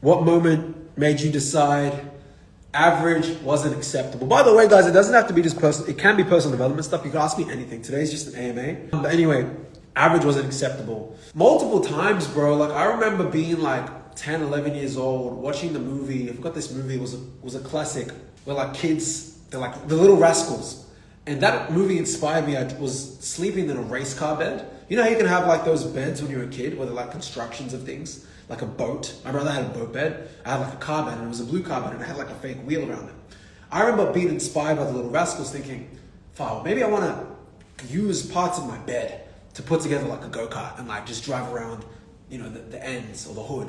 What moment made you decide average wasn't acceptable? By the way, guys, it doesn't have to be just personal. It can be personal development stuff. You can ask me anything. Today's just an AMA. But anyway, average wasn't acceptable. Multiple times, bro. Like, I remember being like 10, 11 years old, watching the movie. I forgot this movie. It was a classic where like kids, they're like the Little Rascals. And that movie inspired me. I was sleeping in a race car bed. You know how you can have like those beds when you're a kid where they're like constructions of things? Like a boat. My brother had a boat bed. I had like a car bed, and it was a blue car bed, and it had like a fake wheel around it. I remember being inspired by the Little Rascals, thinking, wow, maybe I want to use parts of my bed to put together like a go-kart and like just drive around, you know, the ends or the hood.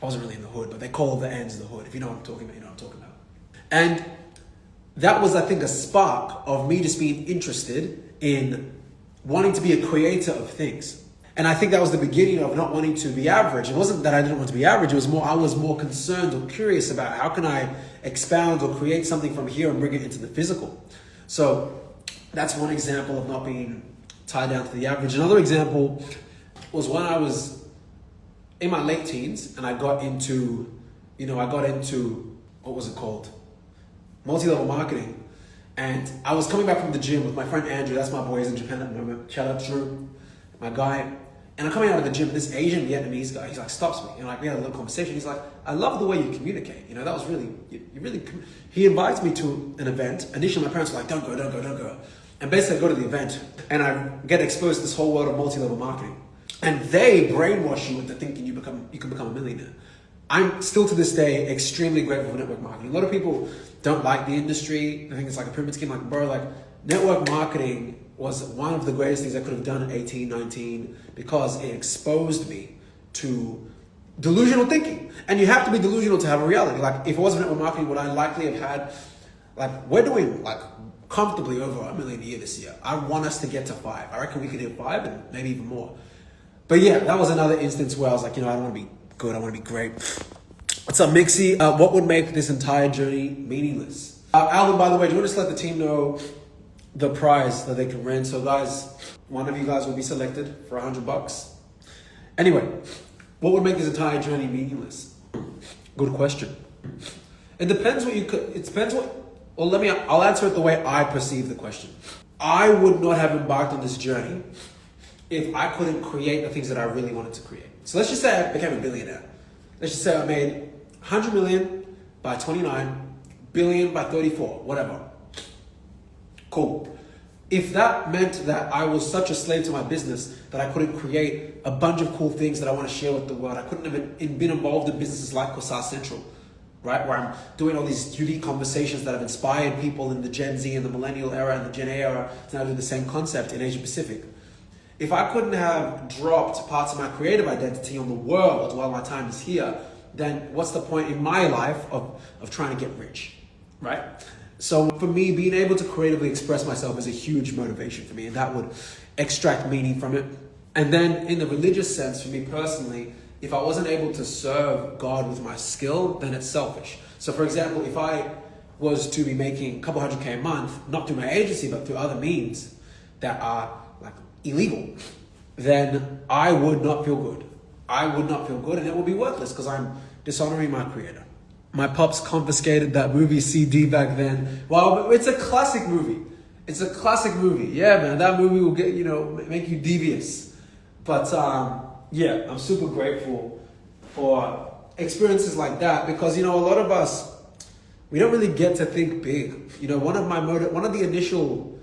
I wasn't really in the hood, but they call the ends the hood. If you know what I'm talking about, you know what I'm talking about. And that was, I think, a spark of me just being interested in wanting to be a creator of things. And I think that was the beginning of not wanting to be average. It wasn't that I didn't want to be average. It was more, I was more concerned or curious about how can I expound or create something from here and bring it into the physical. So that's one example of not being tied down to the average. Another example was when I was in my late teens and I got into, what was it called? Multi-level marketing. And I was coming back from the gym with my friend Andrew. That's my boy. He's in Japan at the moment. Shout out Drew, my guy. And I'm coming out of the gym, this Asian Vietnamese guy, he's like, stops me. And like, we had a little conversation. He's like, I love the way you communicate. You know, that was really, he invites me to an event. Initially, my parents were like, don't go. And basically I go to the event and I get exposed to this whole world of multi-level marketing. And they brainwash you into thinking you can become a millionaire. I'm still to this day extremely grateful for network marketing. A lot of people don't like the industry. I think it's like a pyramid scheme. Like, bro, like network marketing was one of the greatest things I could have done at 18, 19, because it exposed me to delusional thinking. And you have to be delusional to have a reality. Like, if it wasn't network marketing, would I likely have had, like, we're doing like comfortably over $1 million a year this year. I want us to get to 5. I reckon we could hit 5 and maybe even more. But yeah, that was another instance where I was like, I don't want to be good. I want to be great. What's up, Mixie? What would make this entire journey meaningless? Alvin, by the way, do you want to just let the team know the prize that they can win? So guys, one of you guys will be selected for $100. Anyway, what would make this entire journey meaningless? Good question. It depends I'll answer it the way I perceive the question. I would not have embarked on this journey if I couldn't create the things that I really wanted to create. So let's just say I became a billionaire. Let's just say I made 100 million by 29, billion by 34, whatever. Cool. If that meant that I was such a slave to my business that I couldn't create a bunch of cool things that I want to share with the world, I couldn't have been involved in businesses like Corsar Central, right? Where I'm doing all these unique conversations that have inspired people in the Gen Z and the millennial era and the Gen A era to now do the same concept in Asia Pacific. If I couldn't have dropped parts of my creative identity on the world while my time is here, then what's the point in my life of trying to get rich, right? So for me, being able to creatively express myself is a huge motivation for me, and that would extract meaning from it. And then in the religious sense, for me personally, if I wasn't able to serve God with my skill, then it's selfish. So for example, if I was to be making a couple $100K a month, not through my agency, but through other means that are like illegal, then I would not feel good. And it would be worthless because I'm dishonoring my creator. My pops confiscated that movie CD back then. Well, it's a classic movie. Yeah, man, that movie will get, make you devious. But yeah, I'm super grateful for experiences like that because, a lot of us, we don't really get to think big. One of the initial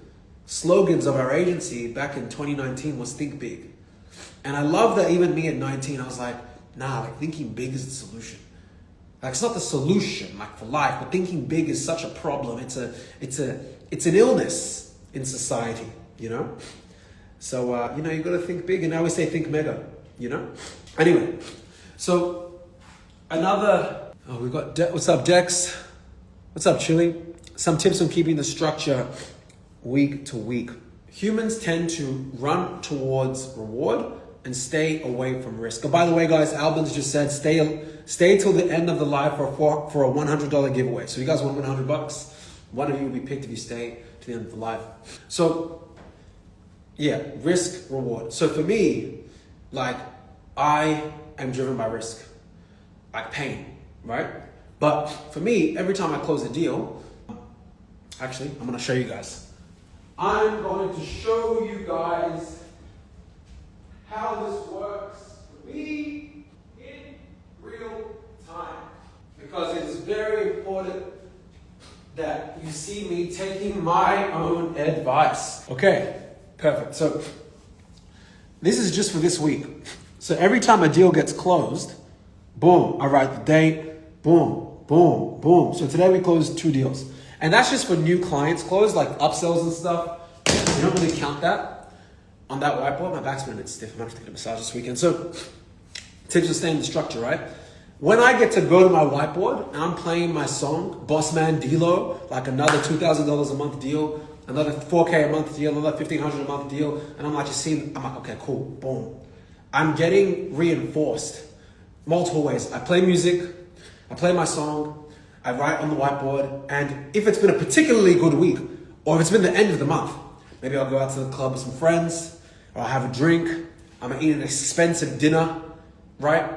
slogans of our agency back in 2019 was think big. And I love that even me at 19, I was like, thinking big is the solution. Like, it's not the solution, like for life, but thinking big is such a problem. It's an illness in society, So, you got to think big, and now we say think mega, Anyway, so we got, what's up, Dex? What's up, Chili? Some tips on keeping the structure week to week. Humans tend to run towards reward and stay away from risk. Oh, by the way, guys, Albans just said stay till the end of the live for a $100 giveaway. So you guys want $100? One of you will be picked if you stay to the end of the live. So yeah, risk, reward. So for me, I am driven by risk, like pain. right? But for me, every time I close a deal, actually, I'm gonna show you guys. I'm going to show you guys how this works for me in real time. Because it is very important that you see me taking my own advice. Okay, perfect. So this is just for this week. So every time a deal gets closed, boom, I write the date, boom, boom, boom. So today we closed 2 deals. And that's just for new clients closed, like upsells and stuff. We don't really count that on that whiteboard. My back's been a bit stiff. I'm going to have to get a massage this weekend. So tips to stay in the structure, right? When I get to go to my whiteboard and I'm playing my song, Boss Man D-Lo, like another $2,000 a month deal, another $4K a month deal, another $1,500 a month deal, and I'm like just seeing, I'm like, okay, cool, boom. I'm getting reinforced multiple ways. I play music, I play my song, I write on the whiteboard, and if it's been a particularly good week, or if it's been the end of the month, maybe I'll go out to the club with some friends, or I'll have a drink, I'm gonna eat an expensive dinner, right?